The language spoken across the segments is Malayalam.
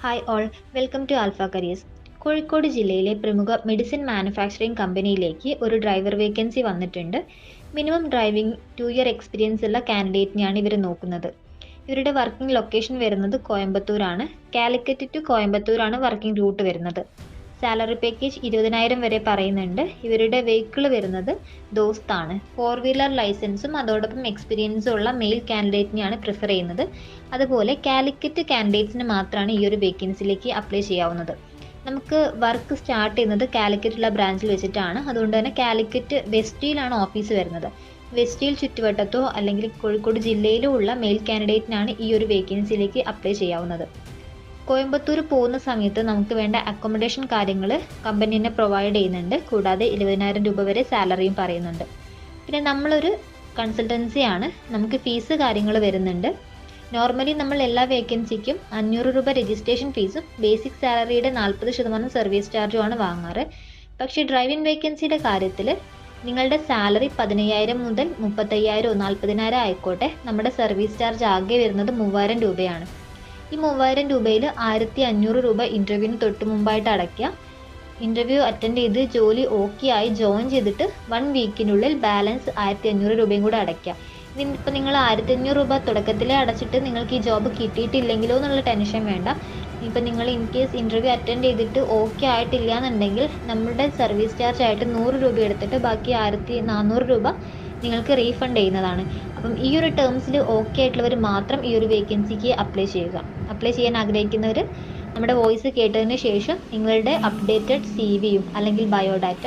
Hi all, welcome to Alpha Careers. Kozhikode ജില്ലയിലെ പ്രമുഖ മെഡിസിൻ മാനുഫാക്ചറിംഗ് കമ്പനിയിലേക്ക് ഒരു ഡ്രൈവർ വേക്കൻസി വന്നിട്ടുണ്ട്. മിനിമം ഡ്രൈവിംഗ് 2 ഇയർ എക്സ്പീരിയൻസ് ഉള്ള കാൻഡിഡേറ്റിനെയാണ് ഇവർ നോക്കുന്നത്. ഇവരുടെ വർക്കിംഗ് ലൊക്കേഷൻ വരുന്നത് കോയമ്പത്തൂരാണ്. കാലിക്കറ്റ് ടു കോയമ്പത്തൂരാണ് വർക്കിംഗ് റൂട്ട് വരുന്നത്. സാലറി പാക്കേജ് 20,000 വരെ പറയുന്നുണ്ട്. ഇവരുടെ വെഹിക്കിൾ വരുന്നത് ദോസ്താണ്. 4 വീലർ ലൈസൻസും അതോടൊപ്പം എക്സ്പീരിയൻസും ഉള്ള മെയിൽ കാൻഡിഡേറ്റിനെയാണ് പ്രിഫർ ചെയ്യുന്നത്. അതുപോലെ കാലിക്കറ്റ് കാൻഡിഡേറ്റ്സിന് മാത്രമാണ് ഈ ഒരു വേക്കൻസിയിലേക്ക് അപ്ലൈ ചെയ്യാവുന്നത്. നമുക്ക് വർക്ക് സ്റ്റാർട്ട് ചെയ്യുന്നത് കാലിക്കറ്റുള്ള ബ്രാഞ്ചിൽ വെച്ചിട്ടാണ്. അതുകൊണ്ട് തന്നെ കാലിക്കറ്റ് വെസ്റ്റിയിലാണ് ഓഫീസ് വരുന്നത്. വെസ്റ്റിയിൽ ചുറ്റുവട്ടത്തോ അല്ലെങ്കിൽ കോഴിക്കോട് ജില്ലയിലോ ഉള്ള മെയിൽ കാൻഡിഡേറ്റിനാണ് ഈ ഒരു വേക്കൻസിയിലേക്ക് അപ്ലൈ ചെയ്യാവുന്നത്. കോയമ്പത്തൂർ പോകുന്ന സമയത്ത് നമുക്ക് വേണ്ട അക്കോമഡേഷൻ കാര്യങ്ങൾ കമ്പനി തന്നെ പ്രൊവൈഡ് ചെയ്യുന്നുണ്ട്. കൂടാതെ 20,000 രൂപ വരെ സാലറിയും പറയുന്നുണ്ട്. പിന്നെ നമ്മളൊരു കൺസൾട്ടൻസിയാണ്. നമുക്ക് ഫീസ് കാര്യങ്ങൾ വരുന്നുണ്ട്. നോർമലി നമ്മൾ എല്ലാ വേക്കൻസിക്കും 500 രൂപ രജിസ്ട്രേഷൻ ഫീസും ബേസിക് സാലറിയുടെ 40% സർവീസ് ചാർജുമാണ് വാങ്ങാറ്. പക്ഷേ ഡ്രൈവിംഗ് വേക്കൻസിയുടെ കാര്യത്തിൽ നിങ്ങളുടെ സാലറി 15,000 മുതൽ 35,000 40,000 ആയിക്കോട്ടെ, നമ്മുടെ സർവീസ് ചാർജ് ആകെ വരുന്നത് 3,000 രൂപയാണ്. ഈ 3,000 രൂപയിൽ 1,500 രൂപ ഇൻ്റർവ്യൂവിന് തൊട്ട് മുമ്പായിട്ട് അടയ്ക്കുക. ഇൻ്റർവ്യൂ അറ്റൻഡ് ചെയ്ത് ജോലി ഓക്കെ ആയി ജോയിൻ ചെയ്തിട്ട് 1 വീക്കിനുള്ളിൽ ബാലൻസ് 1,500 രൂപയും കൂടെ അടയ്ക്കുക. ഇനിയിപ്പോൾ നിങ്ങൾ 1,500 രൂപ തുടക്കത്തിലേ അടച്ചിട്ട് നിങ്ങൾക്ക് ഈ ജോബ് കിട്ടിയിട്ടില്ലെങ്കിലോ എന്നുള്ള ടെൻഷൻ വേണ്ട. ഇപ്പോൾ നിങ്ങൾ ഇൻ കേസ് ഇൻ്റർവ്യൂ അറ്റൻഡ് ചെയ്തിട്ട് ഓക്കെ ആയിട്ടില്ല എന്നുണ്ടെങ്കിൽ നമ്മുടെ സർവീസ് ചാർജ് ആയിട്ട് 100 രൂപ എടുത്തിട്ട് ബാക്കി 1,400 രൂപ നിങ്ങൾക്ക് റീഫണ്ട് ചെയ്യുന്നതാണ്. അപ്പം ഈ ഒരു ടേംസിൽ ഓക്കെ ആയിട്ടുള്ളവർ മാത്രം ഈ ഒരു വേക്കൻസിക്ക് അപ്ലൈ ചെയ്യുക. അപ്ലൈ ചെയ്യാൻ ആഗ്രഹിക്കുന്നവർ നമ്മുടെ വോയിസ് കേട്ടതിന് ശേഷം നിങ്ങളുടെ അപ്ഡേറ്റഡ് CV-യും അല്ലെങ്കിൽ ബയോഡാറ്റ,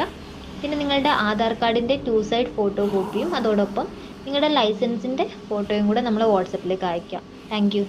പിന്നെ നിങ്ങളുടെ ആധാർ കാർഡിൻ്റെ 2 സൈഡ് ഫോട്ടോ കോപ്പിയും അതോടൊപ്പം നിങ്ങളുടെ ലൈസൻസിൻ്റെ ഫോട്ടോയും കൂടെ നമ്മൾ വാട്സപ്പിലേക്ക് അയക്കാം. താങ്ക്